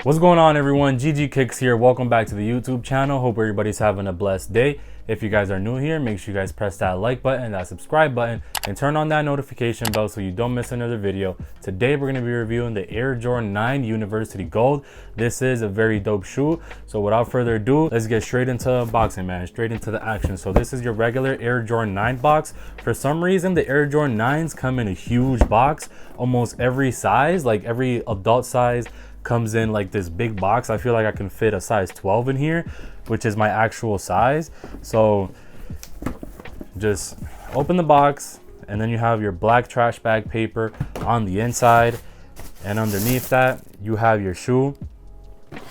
What's going on, everyone? ggkickzz here. Welcome back to the YouTube channel. Hope everybody's having a blessed day. If you guys are new here, make sure you guys press that like button, that subscribe button, and turn on that notification bell so you don't miss another video. Today we're going to be reviewing the Air Jordan 9 University Gold. This is a very dope shoe. So without further ado, let's get straight into boxing, man. Straight into the action. So this is your regular Air Jordan 9 box. For some reason, the Air Jordan 9s come in a huge box. Almost every size, like every adult size, comes in like this big box. I feel like I can fit a size 12 in here, which is my actual size. So just open the box, and then you have your black trash bag paper on the inside, and underneath that you have your shoe.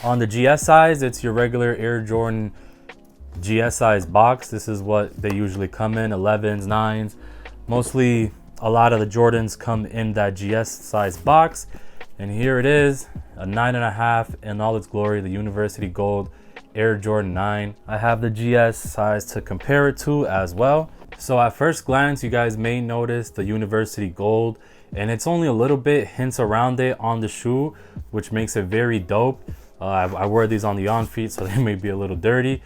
On the GS size, it's your regular Air Jordan GS size box. This is what they usually come in, 11s, 9s. Mostly a lot of the Jordans come in that GS size box. And here it is, a 9.5 in all its glory, the University Gold Air Jordan 9. I have the GS size to compare it to as well. So at first glance, you guys may notice the University Gold, and it's only a little bit hints around it on the shoe, which makes it very dope. I wear these on the on feet, so they may be a little dirty.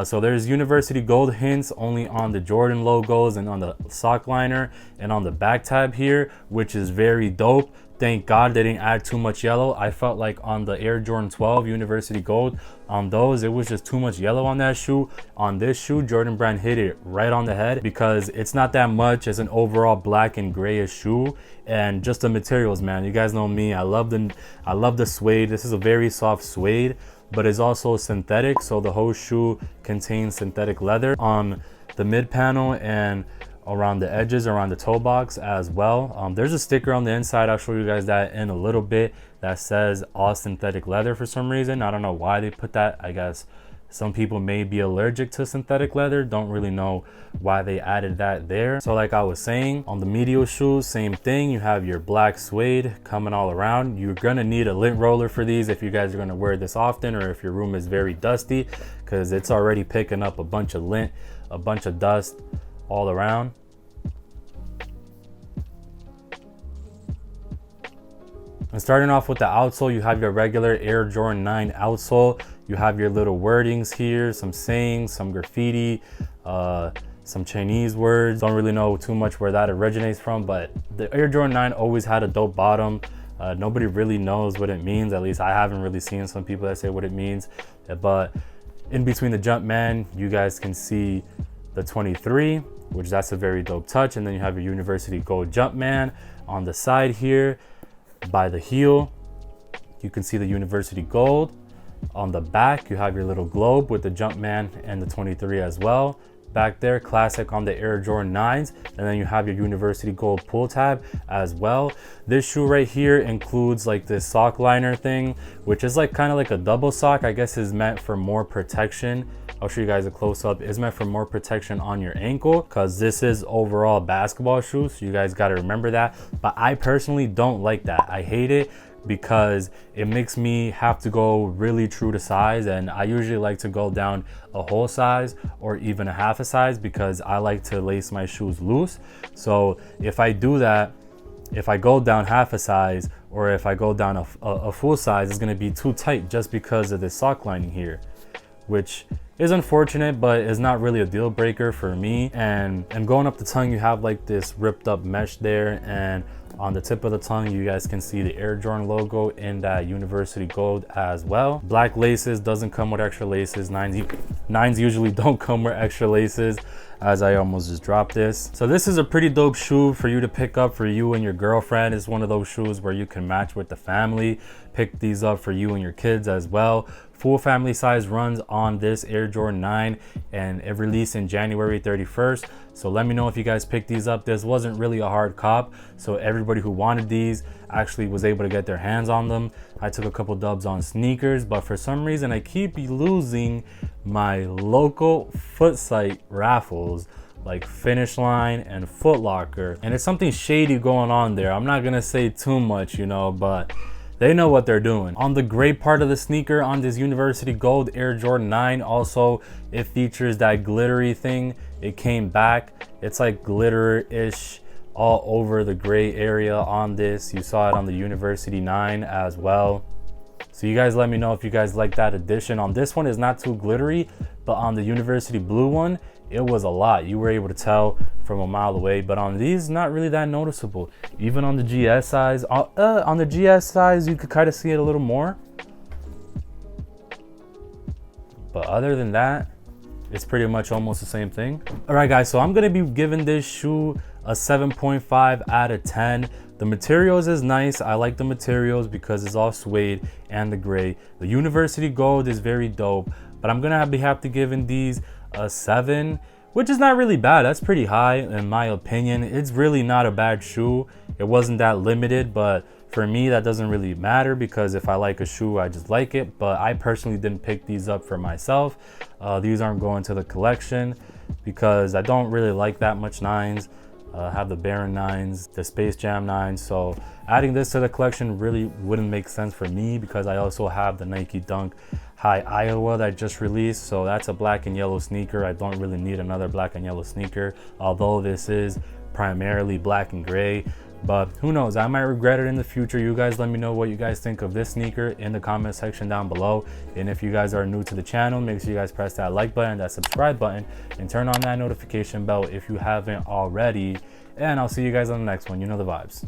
So there's University Gold hints only on the Jordan logos and on the sock liner and on the back tab here, which is very dope. Thank God they didn't add too much yellow. I felt like on the Air Jordan 12 University Gold, on those, it was just too much yellow on that shoe. On this shoe, Jordan Brand hit it right on the head because it's not that much as an overall black and grayish shoe. And just the materials, man. You guys know me. I love the suede. This is a very soft suede, but it's also synthetic. So the whole shoe contains synthetic leather on the mid panel and around the edges, around the toe box as well. There's a sticker on the inside. I'll show you guys that in a little bit, that says all synthetic leather for some reason. I don't know why they put that. I guess some people may be allergic to synthetic leather. Don't really know why they added that there. So like I was saying, on the medial shoes, same thing. You have your black suede coming all around. You're gonna need a lint roller for these if you guys are gonna wear this often, or if your room is very dusty, because it's already picking up a bunch of lint, a bunch of dust all around. And starting off with the outsole, you have your regular Air Jordan 9 outsole. You have your little wordings here, some sayings, some graffiti, some Chinese words. Don't really know too much where that originates from, but the Air Jordan 9 always had a dope bottom. Nobody really knows what it means. At least I haven't really seen some people that say what it means. But in between the Jumpman, you guys can see the 23, which that's a very dope touch. And then you have your University Gold Jumpman on the side here. By the heel, you can see the University Gold. On the back, you have your little globe with the Jumpman and the 23 as well. Back there, classic on the Air Jordan 9s. And then you have your University Gold pull tab as well. This shoe right here includes like this sock liner thing, which is like kind of like a double sock. I guess is meant for more protection. I'll show you guys a close-up. It's meant for more protection on your ankle, because this is overall basketball shoes, so you guys got to remember that. But I personally don't like that. I hate it because it makes me have to go really true to size, and I usually like to go down a whole size or even a half a size because I like to lace my shoes loose. So if I do that, if I go down half a size or if I go down a full size, it's going to be too tight just because of this sock lining here, which is unfortunate, but is not really a deal breaker for me. And going up the tongue, you have like this ripped up mesh there, and on the tip of the tongue you guys can see the Air Jordan logo in that University Gold as well. Black laces, doesn't come with extra laces. Nines usually don't come with extra laces, as I almost just dropped this. So this is a pretty dope shoe for you to pick up for you and your girlfriend. It's one of those shoes where you can match with the family. Pick these up for you and your kids as well. Full family size runs on this Air Jordan 9, and it released in January 31st. So let me know if you guys picked these up. This wasn't really a hard cop, so everybody who wanted these actually was able to get their hands on them. I took a couple dubs on sneakers, but for some reason I keep losing my local foot site raffles like Finish Line and Foot Locker, and it's something shady going on there. I'm not gonna say too much, you know, but they know what they're doing. On the gray part of the sneaker on this University Gold Air Jordan 9, also it features that glittery thing. It came back. It's like glitter-ish all over the gray area on this. You saw it on the University 9 as well. So you guys let me know if you guys like that addition. On this one, it's not too glittery, but on the University Blue one, it was a lot. You were able to tell from a mile away, but on these, not really that noticeable. Even on the GS size, on the GS size, you could kind of see it a little more. But other than that, it's pretty much almost the same thing. All right, guys, so I'm gonna be giving this shoe a 7.5 out of 10. The materials is nice. I like the materials because it's all suede and the gray. The University Gold is very dope, but I'm gonna have to give these a 7, which is not really bad. That's pretty high in my opinion. It's really not a bad shoe. It wasn't that limited, but for me, that doesn't really matter because if I like a shoe, I just like it. But I personally didn't pick these up for myself. These aren't going to the collection because I don't really like that much 9s. I have the Baron 9s, the Space Jam 9s. So adding this to the collection really wouldn't make sense for me because I also have the Nike Dunk High Iowa that just released. So that's a black and yellow sneaker. I don't really need another black and yellow sneaker, although this is primarily black and gray. But who knows, I might regret it in the future. You guys let me know what you guys think of this sneaker in the comment section down below. And if you guys are new to the channel, make sure you guys press that like button, that subscribe button, and turn on that notification bell if you haven't already. And I'll see you guys on the next one. You know the vibes.